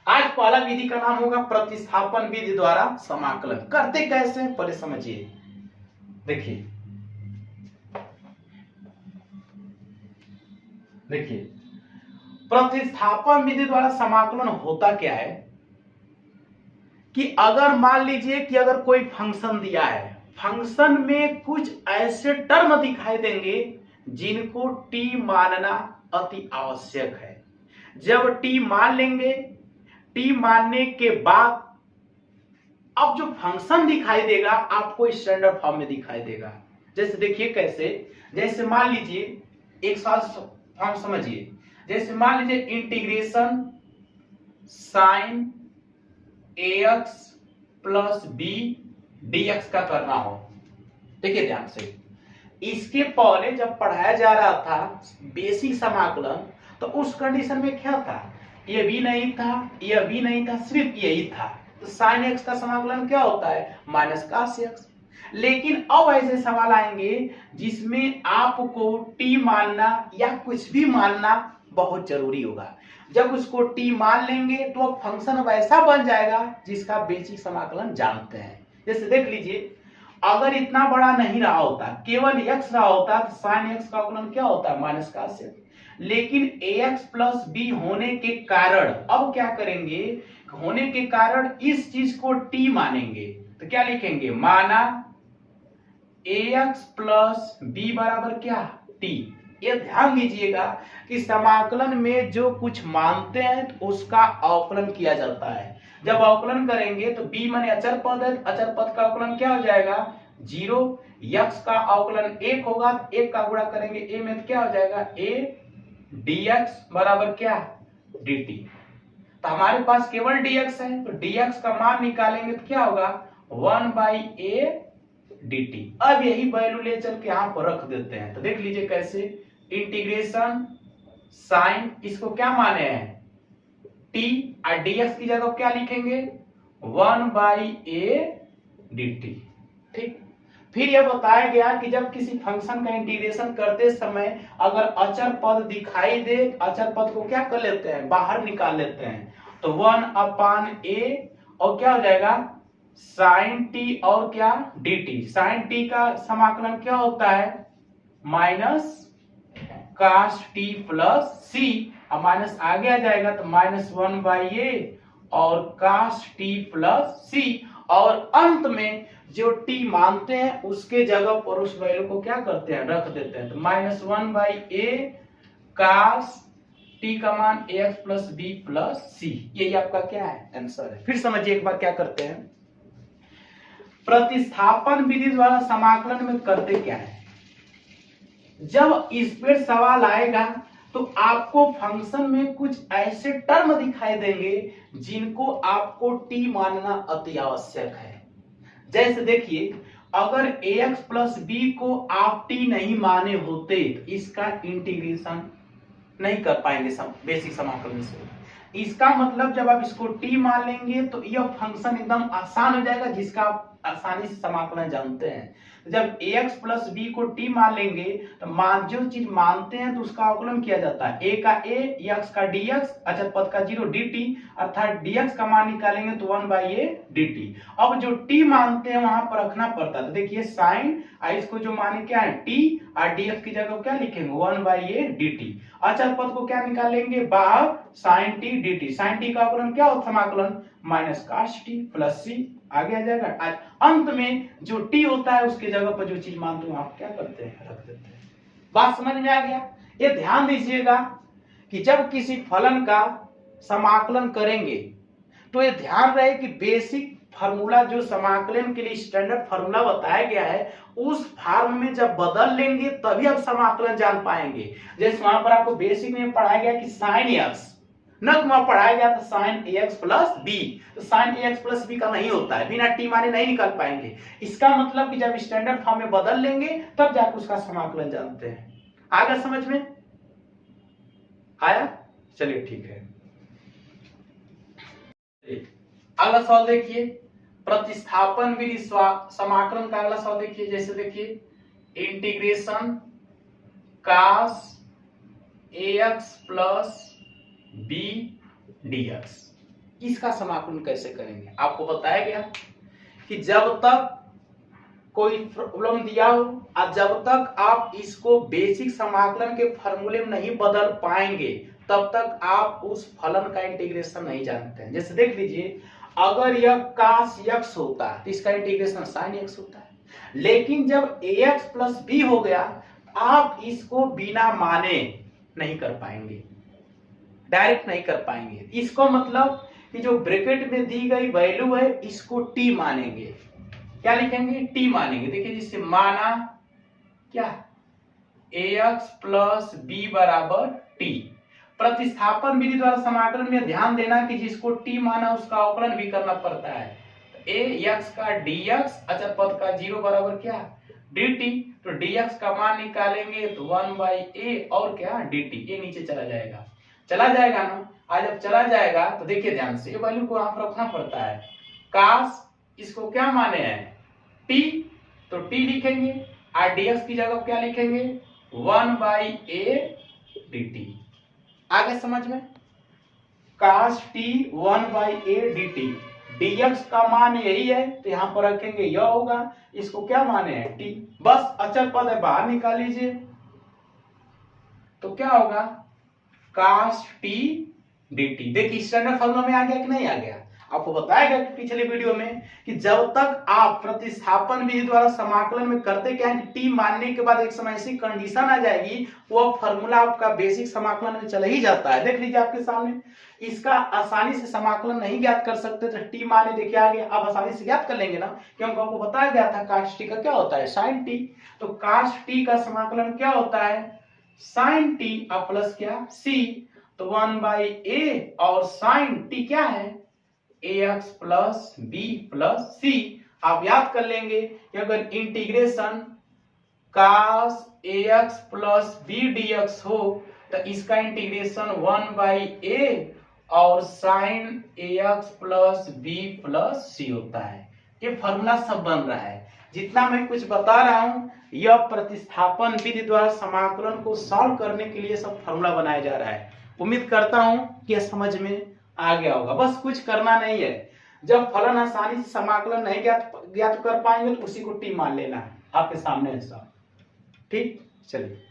आज पहला विधि का नाम होगा प्रतिस्थापन विधि द्वारा समाकलन। करते कैसे हैं पहले समझिए। देखिए देखिए प्रतिस्थापन विधि द्वारा समाकलन होता क्या है कि अगर मान लीजिए कि अगर कोई फंक्शन दिया है, फंक्शन में कुछ ऐसे टर्म दिखाई देंगे जिनको टी मानना अति आवश्यक है। जब टी मान लेंगे, टी मानने के बाद अब जो फंक्शन दिखाई देगा आपको स्टैंडर्ड फॉर्म में दिखाई देगा। जैसे देखिए कैसे, जैसे मान लीजिए एक साल फॉर्म समझिए। जैसे मान लीजिए integration sine ax plus b dx का करना हो। देखिए ध्यान से, इसके पहले जब पढ़ाया जा रहा था बेसिक समाकलन तो उस कंडीशन में क्या था, ये भी नहीं था, यह भी नहीं था, सिर्फ यही था। तो साइन एक्स का समाकलन क्या होता है, माइनस कास एक्स। लेकिन अब ऐसे सवाल आएंगे जिसमें आपको टी मानना या कुछ भी मानना बहुत जरूरी होगा। जब उसको टी मान लेंगे तो अब फंक्शन वैसा बन जाएगा जिसका बेसिक समाकलन जानते हैं। जैसे देख लीजिए, अगर इतना बड़ा नहीं रहा होता, केवल x रहा होता तो sin x का अवकलन क्या होता है, माइनस का से। लेकिन ax प्लस बी होने के कारण अब क्या करेंगे, होने के कारण इस चीज को t मानेंगे। तो क्या लिखेंगे, माना ax प्लस बी बराबर क्या, t। ये ध्यान दीजिएगा कि समाकलन में जो कुछ मानते हैं तो उसका अवकलन किया जाता है। जब अवकलन करेंगे तो b माने अचर पद है, अचर पद का अवकलन क्या हो जाएगा, 0। x का अवकलन 1 होगा, 1 का गुणा करेंगे a में तो क्या हो जाएगा, a dx बराबर क्या, dt। तो हमारे पास केवल dx है, तो dx का मान निकालेंगे तो क्या होगा, 1/a dt। अब यही वैल्यू ले चल के यहां पर रख देते हैं। तो देख लीजिए कैसे, इंटीग्रेशन साइन, इसको क्या माने हैं, t, और dx की जगह क्या लिखेंगे, 1/a dt। ठीक। फिर यह बताया गया कि जब किसी फंक्शन का इंटीग्रेशन करते समय अगर अचर पद दिखाई दे, अचर पद को क्या कर लेते हैं, बाहर निकाल लेते हैं। तो 1/a और क्या हो जाएगा, साइन टी और क्या, dt। साइन टी का समाकलन क्या होता है, माइनस कास टी प्लस सी। अब माइनस आगे आ जाएगा तो -1/a और कास टी प्लस सी। और अंत में जो t मानते हैं उसके जगह पर उस वैल्यू को क्या करते हैं, रख देते हैं। तो -1/a कास t का मान ax प्लस बी प्लस सी, यही आपका क्या है, आंसर है। फिर समझिए एक बार क्या करते हैं, प्रतिस्थापन विधि द्वारा समाकलन में करते क्या है। जब इस पे सवाल आएगा तो आपको फंक्शन में कुछ ऐसे टर्म दिखाई देंगे जिनको आपको t मानना अति आवश्यक है। जैसे देखिए, अगर ax प्लस बी को आप t नहीं माने होते तो इसका इंटीग्रेशन नहीं कर पाएंगे बेसिक समाकलन से। इसका मतलब जब आप इसको t मान लेंगे तो यह फंक्शन एकदम आसान हो जाएगा जिसका आप आसानी से समाकलन जानते हैं। जब ax प्लस बी को t मान लेंगे तो मान जो चीज मानते हैं तो उसका अवकलन किया जाता है, a का a, x का dx, अचर पद का 0 dt, अर्थात dx का मान निकालेंगे तो 1/a dt। अब जो t मानते हैं वहां पर रखना पड़ता है। तो देखिए साइन, इसको जो माने क्या है t, और dx की जगह क्या लिखेंगे, 1/a dt। अचर पद को क्या निकालेंगे, बाहर sine t dt। Sine t का अवकलन क्या होता है, समाकलन minus cos t plus c, आगे आ जाएगा। अंत में जो t होता है उसके जगह पर जो चीज मानते हैं आप क्या करते हैं, रख देते हैं। बात समझ में आ गया। ये ध्यान दीजिएगा कि जब किसी फलन का समाकलन करेंगे तो ये ध्यान रहे कि बेसिक फार्मूला जो समाकलन के लिए स्टैंडर्ड फार्मूला बताया गया है उस फॉर्म में जब बदल लेंगे तभी आप समाकलन जान पाएंगे। जैसे वहां पर आपको बेसिक में पढ़ाया गया कि साइन एक्स, न वहां पढ़ाया गया था साइन ax प्लस बी। तो साइन ax प्लस बी का नहीं होता है, बिना टी माने नहीं निकाल पाएंगे। इसका मतलब कि जब स्टैंडर्ड फॉर्म में बदल लेंगे तब जाकर उसका समाकलन जानते हैं। आगे समझ में आया, चलिए ठीक है। अगला सवाल देखिए, प्रतिस्थापन विधि समाकलन का अगला सवाल देखिए। जैसे देखिए इंटीग्रेशन कास ax प्लस बी dx, इसका समाकलन कैसे करेंगे? आपको बताया गया कि जब तक कोई प्रॉब्लम दिया हो और जब तक आप इसको बेसिक समाकलन के फॉर्मूले में नहीं बदल पाएंगे तब तक आप उस फलन का इंटीग्रेशन नहीं जानते हैं। जैसे देख लीजिए, अगर यह cos x होता है तो इसका इंटीग्रेशन sin x होता है, लेकिन जब ax प्लस बी हो गया आप इसको बिना माने नहीं कर पाएंगे, डायरेक्ट नहीं कर पाएंगे। इसको मतलब कि जो ब्रैकेट में दी गई वैल्यू है इसको t मानेंगे। क्या लिखेंगे? t मानेंगे। देखिए जिससे माना क्या ax प्लस बी बराबर t। प्रतिस्थापन विधि द्वारा समाकलन में ध्यान देना कि जिसको t माना उसका अवकलन भी करना पड़ता है। तो ax का dx अचर पद का 0 बराबर क्या dt, तो dx का मान निकालेंगे तो 1/a और क्या dt, ये नीचे चला जाएगा ना। आज जब चला जाएगा तो देखिए ध्यान से ये वैल्यू को आप रखना पड़ता है। cos इसको क्या माने हैं t, तो t लिखेंगे और dx की जगह क्या लिखेंगे 1/a dt। आगे समझ में? cos t 1/a dt, dx का मान यही है तो यहां पर रखेंगे यह होगा, इसको क्या माने हैं t, बस अचर पद है बाहर निकाल लीजिए तो क्या होगा cos t dt। देखिए स्टैंडर्ड फॉर्मूला में आ गया कि नहीं आ गया? आपको बताया गया कि पिछले वीडियो में कि जब तक आप प्रतिस्थापन विधि द्वारा समाकलन में करते क्या है कि t मानने के बाद एक समय ऐसी कंडीशन आ जाएगी वो फॉर्मूला आपका बेसिक समाकलन में चला ही जाता है। देख लीजिए आपके सामने, इसका आसानी से समाकलन नहीं ज्ञात कर सकते तो t माने देखिए आगे आप आसानी से ज्ञात कर लेंगे ना, क्योंकि आपको बताया गया था cos t का क्या होता है sin t, तो cos t का समाकलन क्या होता है sin t और प्लस क्या c, तो 1/a और sin t क्या है ax plus b plus c। आप याद कर लेंगे कि अगर integration cos ax plus b dx हो तो इसका इंटीग्रेशन 1/a और sin ax plus b plus c होता है। ये फॉर्मूला सब बन रहा है। जितना मैं कुछ बता रहा हूं यह प्रतिस्थापन विधि द्वारा समाकलन को सॉल्व करने के लिए सब फॉर्मूला बनाया जा रहा है। उम्मीद करता हूं कि यह समझ में आ गया होगा। बस कुछ करना नहीं है, जब फलन आसानी से समाकलन नहीं ज्ञात कर पाएंगे तो उसी को t मान लेना है। आपके सामने है सब। ठीक, चलिए।